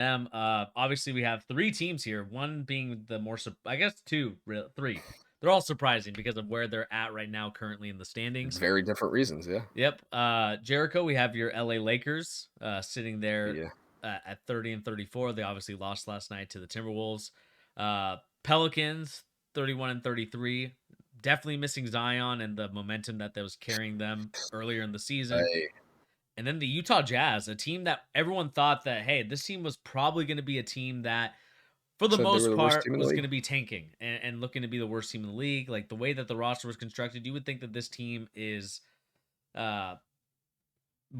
Obviously, we have three teams here. One being the more, I guess two, three. They're all surprising because of where they're at right now, currently in the standings. Very different reasons, yeah. Yep. Jericho, we have your LA Lakers sitting there Yeah. at 30 and 34. They obviously lost last night to the Timberwolves. Pelicans, 31 and 33. Definitely missing Zion and the momentum that was carrying them earlier in the season. I And then the Utah Jazz, a team that everyone thought that, hey, this team was probably going to be a team that, for the said they were most the worst part, team in the was league. going to be tanking and looking to be the worst team in the league. Like the way that the roster was constructed, you would think that this team is uh,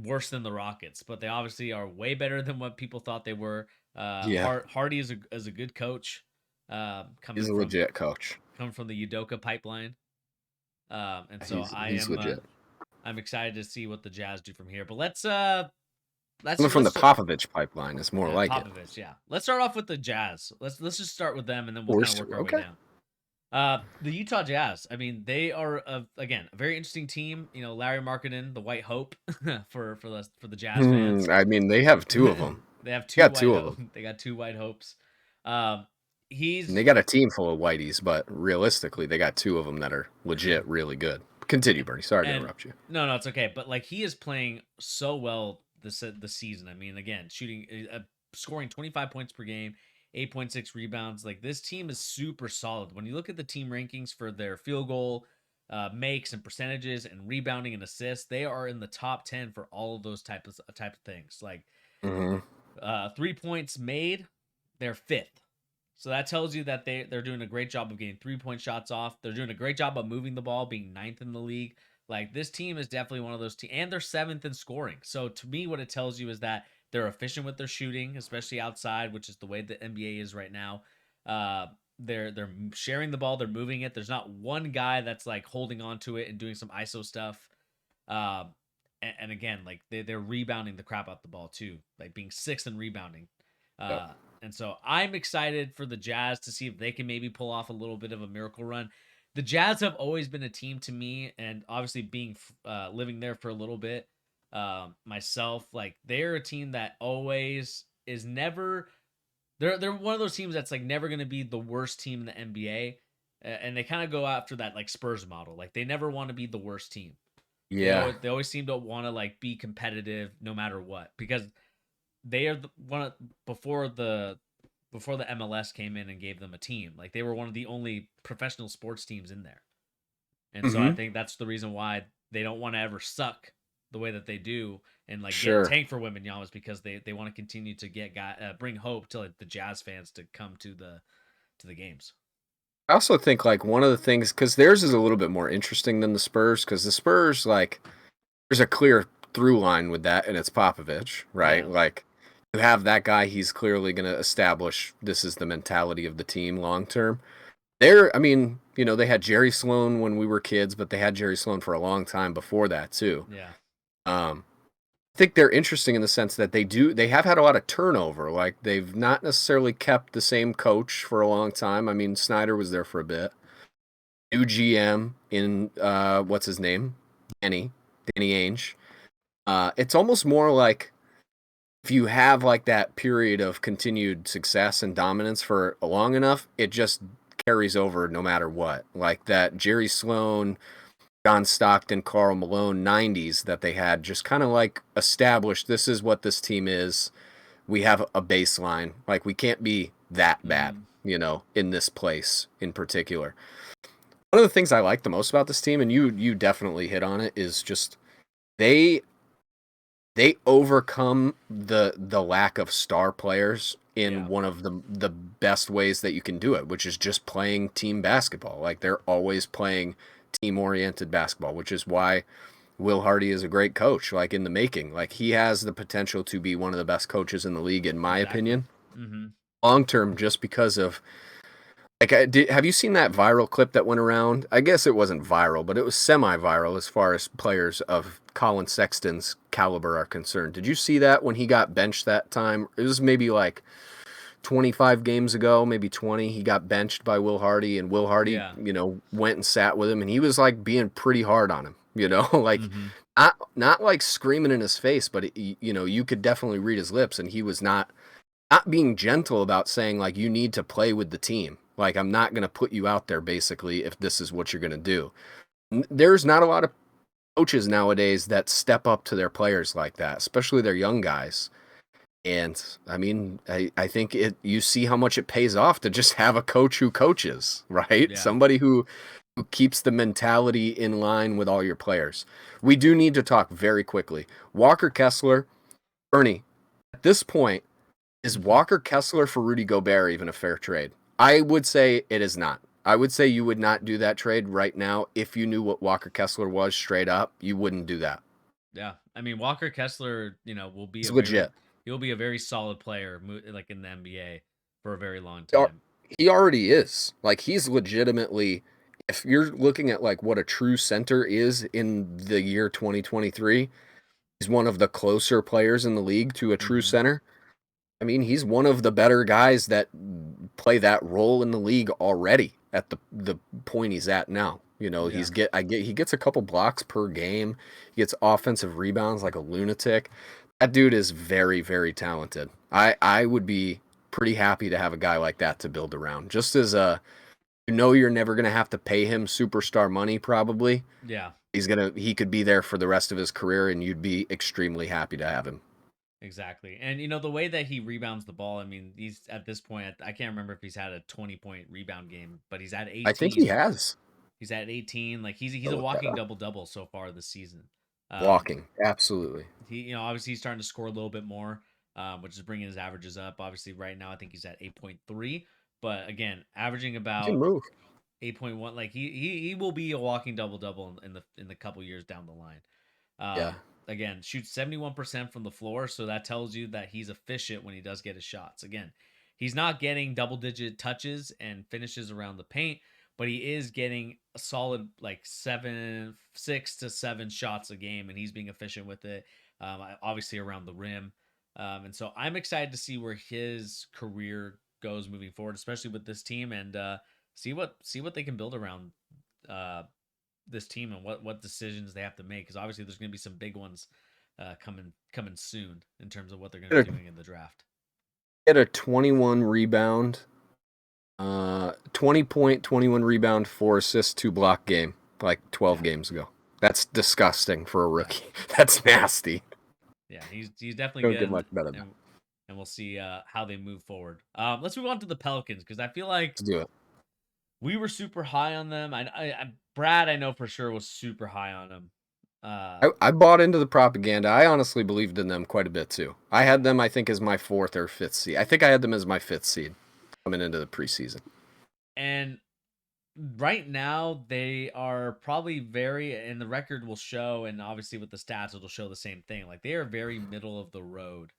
worse than the Rockets, but they obviously are way better than what people thought they were. Yeah, Hardy is a good coach, he's coming a from legit coach. the Udoka pipeline. And so He's legit. I'm excited to see what the Jazz do from here. But Coming from the let's Popovich pipeline is more yeah, like it. Popovich, yeah. Let's start off with the Jazz. Let's just start with them, and then we'll kind of Worst, work our way okay. down. The Utah Jazz. I mean, they are again a very interesting team. You know, Larry Markkinen, the White Hope for the Jazz fans. I mean, they have two of them. They have They two got White two of Hope. them. They got two White Hopes. Um, And he's they got a team full of whiteys, but realistically, they got two of them that are legit really good. Continue, Bernie. Sorry to and interrupt you. no, it's okay. But like he is playing so well the season. I mean, again, scoring 25 points per game, 8.6 rebounds. Like this team is super solid. When you look at the team rankings for their field goal makes and percentages and rebounding and assists, they are in the top 10 for all of those type of things. Like Hmm. 3 points made, they're fifth. So that tells you that they're doing a great job of getting 3 point shots off. They're doing a great job of moving the ball, being ninth in the league. Like this team is definitely one of those teams, and they're seventh in scoring. So to me, what it tells you is that they're efficient with their shooting, especially outside, which is the way the NBA is right now. Uh, they're sharing the ball, they're moving it. There's not one guy that's like holding on to it and doing some ISO stuff. Um, and again, like they're rebounding the crap out the ball too, like being sixth in rebounding. Yep. Uh, and so I'm excited for the Jazz to see if they can maybe pull off a little bit of a miracle run. The Jazz have always been a team to me, and obviously being living there for a little bit myself, like they're a team that always is never. They're one of those teams that's like never going to be the worst team in the NBA, and they kind of go after that like Spurs model. Like they never want to be the worst team. Yeah. They always seem to want to like be competitive no matter what, because they are one of, before the MLS came in and gave them a team. Like they were one of the only professional sports teams in there. And so I Hmm. think that's the reason why they don't want to ever suck the way that they do and like get Sure. tank for women Yamas, because they want to continue to bring hope to like the Jazz fans to come to the games. I also think like one of the things because theirs is a little bit more interesting than the Spurs because the Spurs like there's a clear through line with that and it's Popovich, right? Yeah. Like you have that guy, he's clearly going to establish this is the mentality of the team long term. I mean, they had Jerry Sloan when we were kids, but they had Jerry Sloan for a long time before that too. Yeah. Um, I think they're interesting in the sense that they have had a lot of turnover. Like they've not necessarily kept the same coach for a long time. I mean, Snyder was there for a bit. New GM in what's his name? Danny Ainge. It's almost more like if you have like that period of continued success and dominance for long enough, it just carries over no matter what. Like that Jerry Sloan, John Stockton, Karl Malone 90s that they had just kind of like established this is what this team is. We have a baseline. Like we can't be that bad, Mm-hmm. in this place in particular. One of the things I like the most about this team, and you definitely hit on it, is just they they overcome the lack of star players in Yeah. one of the best ways that you can do it, which is just playing team basketball. Like they're always playing team oriented basketball, which is why Will Hardy is a great coach, like in the making. Like he has the potential to be one of the best coaches in the league, in my Exactly. opinion, Mm-hmm. long term, just because of like, have you seen that viral clip that went around? I guess it wasn't viral, but it was semi-viral as far as players of Colin Sexton's caliber are concerned. Did you see that when he got benched that time? It was maybe like 25 games ago, maybe 20. He got benched by Will Hardy, and Will Hardy, Yeah. went and sat with him, and he was like being pretty hard on him, like Mm-hmm. not like screaming in his face, but you could definitely read his lips, and he was not not being gentle about saying like you need to play with the team. Like I'm not going to put you out there basically if this is what you're going to do. There's not a lot of coaches nowadays that step up to their players like that, especially their young guys. And I mean, I think you see how much it pays off to just have a coach who coaches, right? Yeah. Somebody who keeps the mentality in line with all your players. We do need to talk very quickly. Walker Kessler, Ernie, at this point, is Mhm. Walker Kessler for Rudy Gobert even a fair trade? I would say it is not. I would say you would not do that trade right now if you knew what Walker Kessler was straight up. You wouldn't do that. Yeah. I mean, Walker Kessler, will be He's a very legit. he'll be a very solid player like in the NBA for a very long He al- time. He already is. Like he's legitimately if you're looking at like what a true center is in the year 2023, he's one of the closer players in the league to a true Mhm. center. I mean, he's one of the better guys that play that role in the league already at the point he's at now. You know, Yeah. he gets a couple blocks per game. He gets offensive rebounds like a lunatic. That dude is very, very talented. I would be pretty happy to have a guy like that to build around. Just as a you're never gonna have to pay him superstar money probably. Yeah. He could be there for the rest of his career and you'd be extremely happy to have him. Exactly. And the way that he rebounds the ball, I mean, he's at this point, I can't remember if he's had a 20-point rebound game, but he's at I think he 18. has. He's at 18. Like he's I'll a look that walking up. double double so far this season. Um, Walking, absolutely. he obviously he's starting to score a little bit more, which is bringing his averages up. Obviously, right now I think he's at 8.3, but again, averaging He can about move. 8.1. Like he will be a walking double double in the couple years down the line. Yeah. Again, shoots 71% from the floor, so that tells you that he's efficient when he does get his shots. Again, he's not getting double digit touches and finishes around the paint, but he is getting a solid like 6 to 7 shots a game, and he's being efficient with it. Obviously around the rim, and so I'm excited to see where his career goes moving forward, especially with this team, and see what they can build around uh, this team and what decisions they have to make, because obviously there's going to be some big ones coming soon in terms of what they're going to Get be doing in the draft. 21 rebound, 20 point, 21 rebound, 4 assists, 2 block game like 12 Yeah, games ago. That's disgusting for a yeah, rookie. That's nasty. yeah. He's definitely Don't get good, much better than that. and we'll see how they move forward. Let's move on to the Pelicans, because I feel like Let's do it. we were super high on them. Brad, I know for sure, was super high on them. I bought into the propaganda. I honestly believed in them quite a bit too. I had them, I think, as my 4th or 5th seed. I think I had them as my 5th seed coming into the preseason. And right now they are probably very, and the record will show, and obviously with the stats it'll show the same thing. Like they are very middle of the road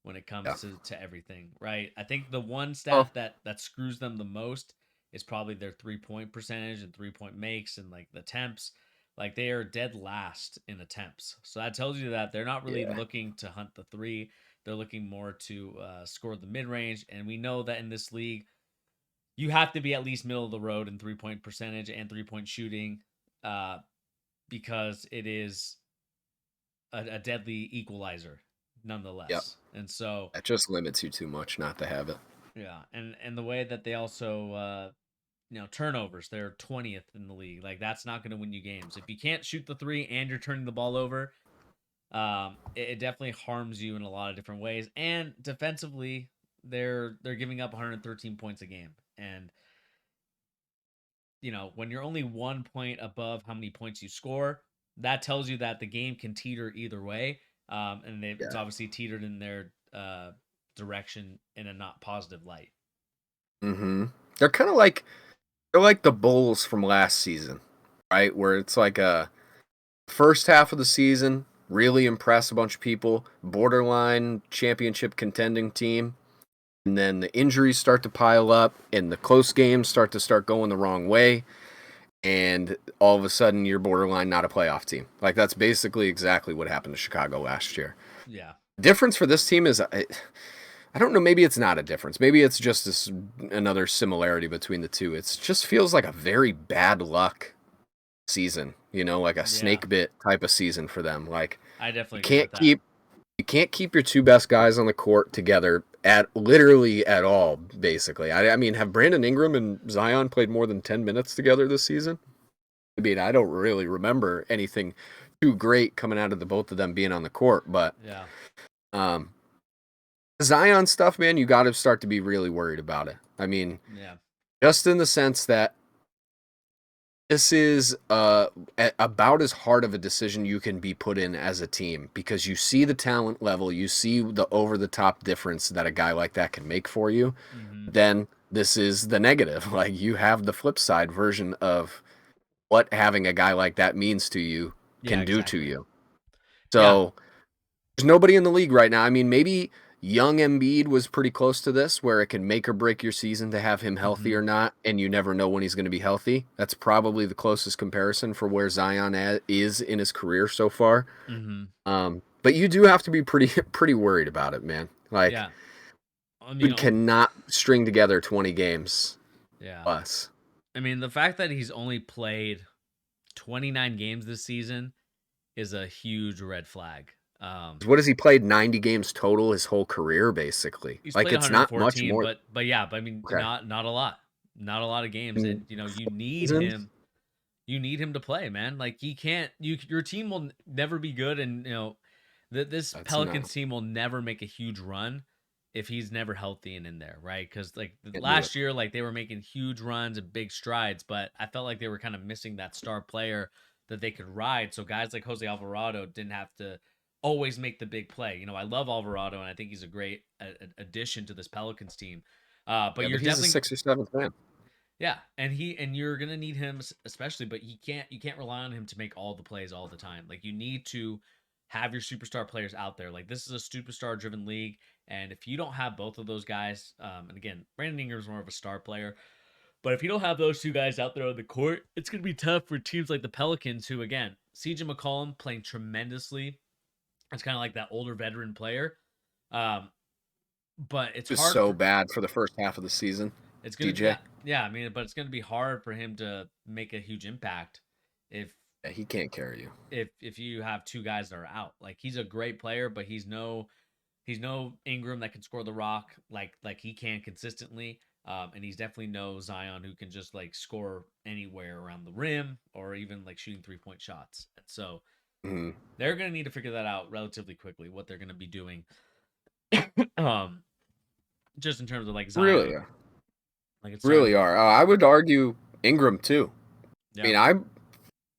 when it Yeah. comes to everything, right? I think the one Oh, stat that screws them the most is probably their 3-point percentage and 3-point makes and like the attempts. Like they are dead last in attempts. So that tells you that they're not really yeah. looking to hunt the three. They're looking more to score the mid range. And we know that in this league, you have to be at least middle of the road in 3-point percentage and 3-point shooting, uh, because it is a deadly equalizer Yep. nonetheless. And so That just limits you too much not to have it. yeah, and the way that they also turnovers, they're 20th in the league. Like that's not going to win you games if you can't shoot the three and you're turning the ball over. It definitely harms you in a lot of different ways. And defensively, they're giving up 113 points a game, and when you're only 1 point above how many points you score, that tells you that the game can teeter either way. And it's Yeah. obviously teetered in their direction in a not positive light. Mm-hmm. They're kind of like they're like the Bulls from last season, right? Where it's like a first half of the season, really impress a bunch of people, borderline championship contending team, and then the injuries start to pile up and the close games start going the wrong way, and all of a sudden you're borderline not a playoff team. Like that's basically exactly what happened to Chicago last year. Yeah. Difference for this team is I don't know, maybe it's not a difference. Maybe it's just another similarity between the two. It just feels like a very bad luck season, like a Yeah. snake bit type of season for them. Like I you definitely agree with can't that. You can't keep your two best guys on the court together at literally at all, basically. I mean, have Brandon Ingram and Zion played more than 10 minutes together this season? I mean, I don't really remember anything too great coming out of the both of them being on the court, but Yeah. um, Zion stuff, man, you got to start to be really worried about it. I mean, Yeah. just in the sense that this is about as hard of a decision you can be put in as a team because you see the talent level, you see the over the top difference that a guy like that can make for you. Mm-hmm. Then this is the negative. Like you have the flip side version of what having a guy like that means to you Yeah, can do to exactly. you. Yeah. So there's nobody in the league right now. I mean, maybe young Embiid was pretty close to this, where it can make or break your season to have him healthy Mm-hmm. or not, and you never know when he's going to be healthy. That's probably the closest comparison for where Zion is in his career so far. Mm-hmm. But you do have to be pretty worried about it, man. Like, Yeah. I mean, dude cannot string together 20 games yeah. plus. I mean, the fact that he's only played 29 games this season is a huge red flag. What has he played? 90 games total his whole career, basically. He's Like, played it's not much 114, more. but yeah, but I mean, Okay. not a lot, not a lot of games, Mm. and you need Seasons? him. You need him to play, man. Like he can't. Your team will never be good, and this That's Pelicans not. team will never make a huge run if he's never healthy and in there, right? Because like Can't do it. last year, like they were making huge runs and big strides, but I felt like they were kind of missing that star player that they could ride. So guys like Jose Alvarado didn't have to always make the big play. I love Alvarado, and I think he's a great addition to this Pelicans team. But Yeah, you're but he's a definitely 6th or 7th man. yeah, and you're gonna need him especially, but you can't rely on him to make all the plays all the time. Like you need to have your superstar players out there. Like this is a superstar driven league, and if you don't have both of those guys, and again, Brandon Ingram's more of a star player, but if you don't have those two guys out there on the court, it's gonna be tough for teams like the Pelicans, who again, CJ McCollum playing tremendously. It's kind of like that older veteran player, um, but it's Just hard so for bad for the first half of the season. it's gonna DJ. yeah. I mean, but it's gonna be hard for him to make a huge impact if Yeah, he can't carry you. if you have two guys that are out. Like he's a great player, but he's no Ingram that can score the rock like he can consistently. And he's definitely no Zion who can just like score anywhere around the rim or even like shooting 3-point shots. And so Mm-hmm. they're gonna need to figure that out relatively quickly. What they're gonna be doing, um, just in terms of like Really, Zion, like it's starting really to are. I would argue Ingram too. I yeah. mean, I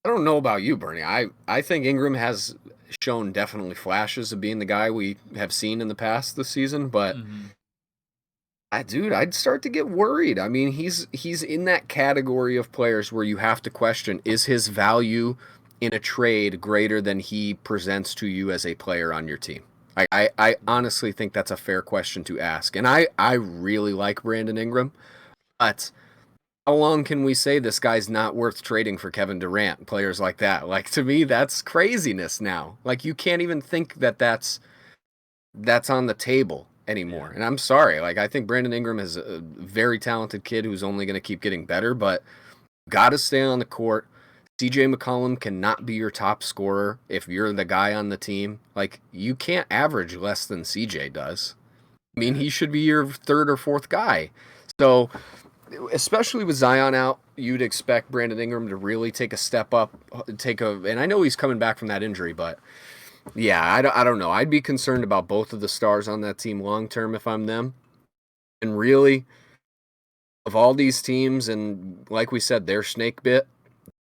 don't know about you, Bernie. I think Ingram has shown definitely flashes of being the guy we have seen in the past this season, but Mm-hmm. dude, I'd start to get worried. I mean, he's in that category of players where you have to question, is his value in a trade greater than he presents to you as a player on your team? I honestly think that's a fair question to ask. And I really like Brandon Ingram, but how long can we say this guy's not worth trading for Kevin Durant, players like that? Like, to me, that's craziness now. Like, you can't even think that that's on the table anymore. Yeah. And I'm sorry. Like, I think Brandon Ingram is a very talented kid who's only going to keep getting better, but got to stay on the court. CJ McCollum cannot be your top scorer if you're the guy on the team. Like, you can't average less than CJ does. I mean, Yeah. he should be your third or fourth guy. So, especially with Zion out, you'd expect Brandon Ingram to really take a step up, and I know he's coming back from that injury, but yeah, I don't know. I'd be concerned about both of the stars on that team long term if I'm them. And really, of all these teams, and like we said, their snake bit,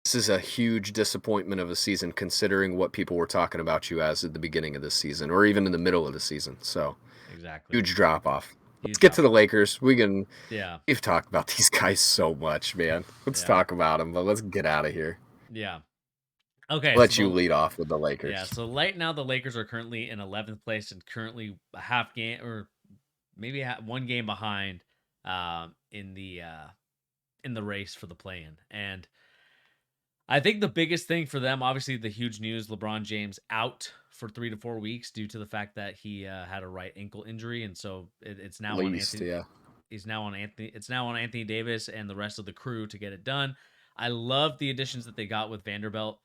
this is a huge disappointment of a season considering what people were talking about you as at the beginning of this season or even in the middle of the season. So, Exactly. huge drop off. Let's Huge get to drop. the Lakers. Yeah. We've talked about these guys so much, man. Let's Yeah. talk about them, but let's get out of here. Yeah. Okay. Let you lead off with the Lakers. So right now the Lakers are currently in 11th place and currently a half game or maybe one game behind in the race for the play-in. And I think the biggest thing for them, obviously the huge news, LeBron James out for 3 to 4 weeks due to the fact that he had a right ankle injury, and so it's now on Anthony. Yeah. He's now on Anthony. It's now on Anthony Davis and the rest of the crew to get it done. I love the additions that they got with Vanderbilt.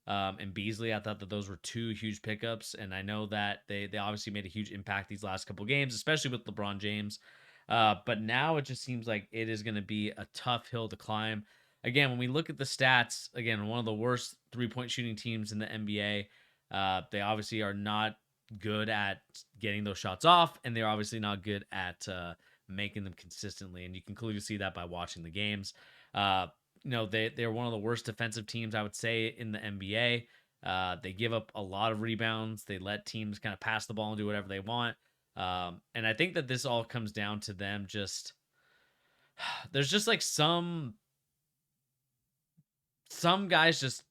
and Beasley. I thought that those were two huge pickups, and I know that they obviously made a huge impact these last couple games, especially with LeBron James. But now it just seems like it is going to be a tough hill to climb. Again, when we look at the stats, again, one of the worst 3-point shooting teams in the NBA. They obviously are not good at getting those shots off, and they're obviously not good at making them consistently. And you can clearly see that by watching the games. They're one of the worst defensive teams, I would say, in the NBA. They give up a lot of rebounds. They let teams kind of pass the ball and do whatever they want. And I think that this all comes down to them just there's just like some guys just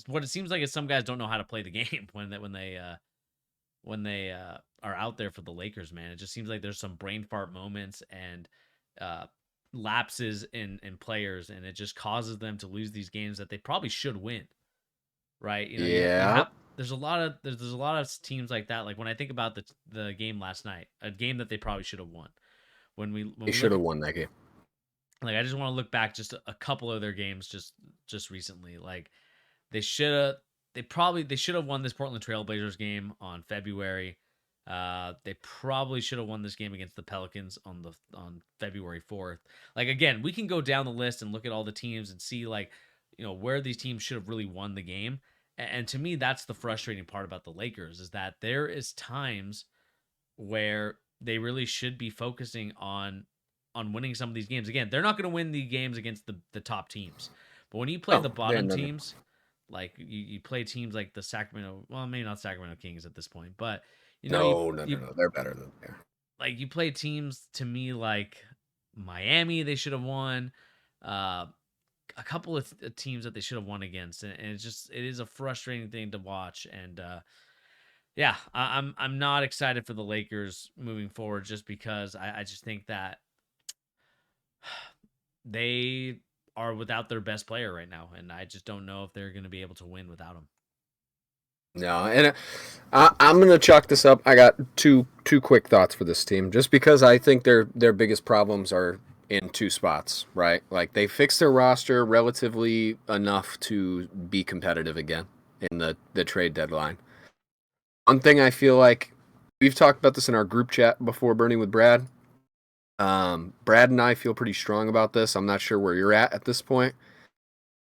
what it seems like is some guys don't know how to play the game when they are out there for the Lakers, man. It just seems like there's some brain fart moments and lapses in players, and it just causes them to lose these games that they probably should win. Right? Yeah. There's a lot of teams like that. Like when I think about the game last night, a game that they probably should have won. When They should have won that game. Like I just want to look back just a couple of their games just recently. Like they should have won this Portland Trailblazers game on February. They probably should have won this game against the Pelicans on February 4th. Like again, we can go down the list and look at all the teams and see like, where these teams should have really won the game. And to me, that's the frustrating part about the Lakers, is that there is times where they really should be focusing on winning some of these games. Again, they're not going to win the games against the top teams. But when you play the bottom teams, like you play teams like the Sacramento, well, maybe not Sacramento Kings at this point, but no, they're better than there. Like you play teams to me like Miami, they should have won. A couple of teams that they should have won against, and it is a frustrating thing to watch. And yeah, I'm not excited for the Lakers moving forward, just because I just think that they are without their best player right now, and I just don't know if they're going to be able to win without him. No, and I'm going to chalk this up. I got two quick thoughts for this team, just because I think their biggest problems are in two spots, right? Like they fixed their roster relatively enough to be competitive again in the trade deadline. One thing I feel like we've talked about this in our group chat before, Bernie, with Brad. Brad and I feel pretty strong about this. I'm not sure where you're at this point.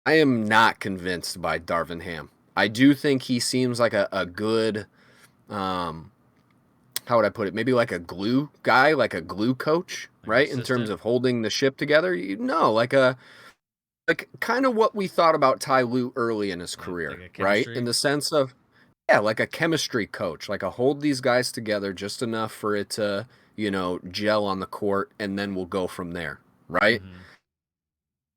I am not convinced by Darvin Ham. I do think he seems like a good, how would I put it? Maybe like a glue guy, like a glue coach, right? In terms of holding the ship together. Like kind of what we thought about Ty Lue early in his career, right? In the sense of, like a chemistry coach, like a hold these guys together just enough for it to, gel on the court, and then we'll go from there, right? Mm-hmm.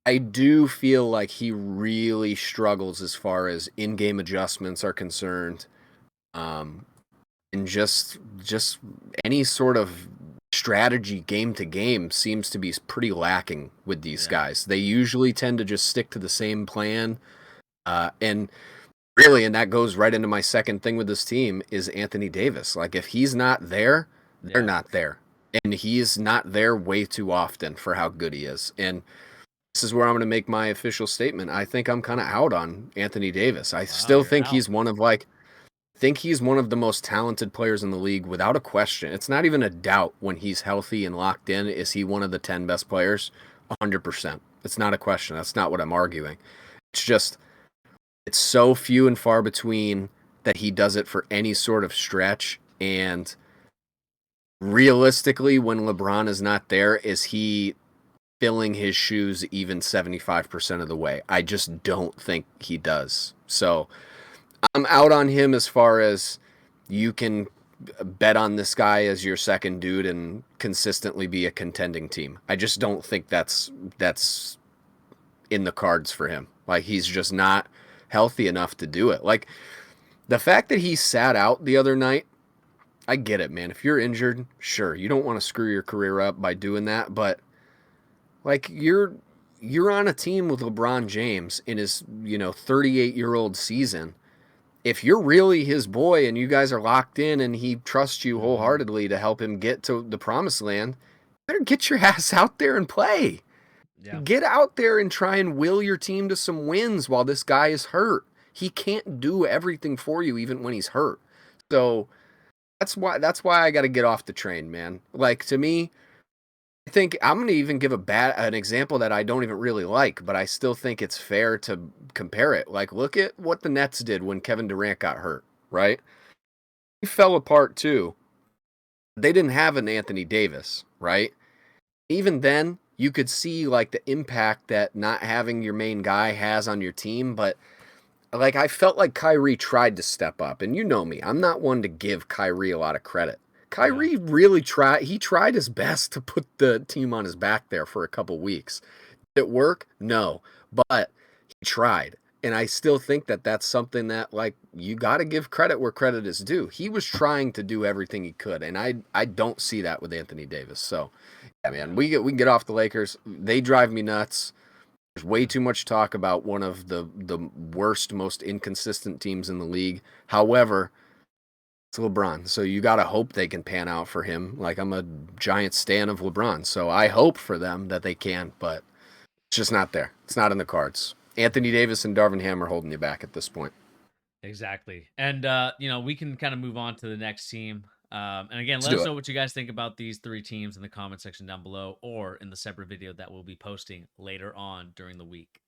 I do feel like he really struggles as far as in-game adjustments are concerned, and just any sort of strategy game to game seems to be pretty lacking with these guys. They usually tend to just stick to the same plan, and that goes right into my second thing with this team is Anthony Davis. Like if he's not there, they're not there, and he's not there way too often for how good he is. And this is where I'm going to make my official statement. I think I'm kind of out on Anthony Davis. I still think he's one of the most talented players in the league without a question. It's not even a doubt when he's healthy and locked in. Is he one of the 10 best players? 100%. It's not a question. That's not what I'm arguing. It's just, it's so few and far between that he does it for any sort of stretch. And realistically, when LeBron is not there, is he filling his shoes even 75% of the way? I just don't think he does. So I'm out on him as far as you can bet on this guy as your second dude and consistently be a contending team. I just don't think that's in the cards for him. Like he's just not healthy enough to do it. Like the fact that he sat out the other night, I get it, man. If you're injured, sure, you don't want to screw your career up by doing that, but like you're on a team with LeBron James in his, 38-year-old season. If you're really his boy and you guys are locked in and he trusts you wholeheartedly to help him get to the promised land, you better get your ass out there and play. Yeah. Get out there and try and will your team to some wins while this guy is hurt. He can't do everything for you even when he's hurt. So that's why I got to get off the train, man. Like, to me, I think I'm going to even give an example that I don't even really like, but I still think it's fair to compare it. Like, look at what the Nets did when Kevin Durant got hurt, right? He fell apart too. They didn't have an Anthony Davis, right? Even then, you could see like the impact that not having your main guy has on your team, but like I felt like Kyrie tried to step up, and you know me, I'm not one to give Kyrie a lot of credit. Yeah. Kyrie really tried. He tried his best to put the team on his back there for a couple weeks. Did it work? No, but he tried, and I still think that that's something that like you got to give credit where credit is due. He was trying to do everything he could, and I don't see that with Anthony Davis. So, yeah, man, we can get off the Lakers. They drive me nuts. There's way too much talk about one of the worst, most inconsistent teams in the league. However, it's LeBron, so you gotta hope they can pan out for him. Like, I'm a giant stan of LeBron, so I hope for them that they can, but it's just not there. It's not in the cards. Anthony Davis and Darvin Ham are holding you back at this point. Exactly. And we can kind of move on to the next team. And again, Let's let do us it. know what you guys think about these three teams in the comment section down below or in the separate video that we'll be posting later on during the week.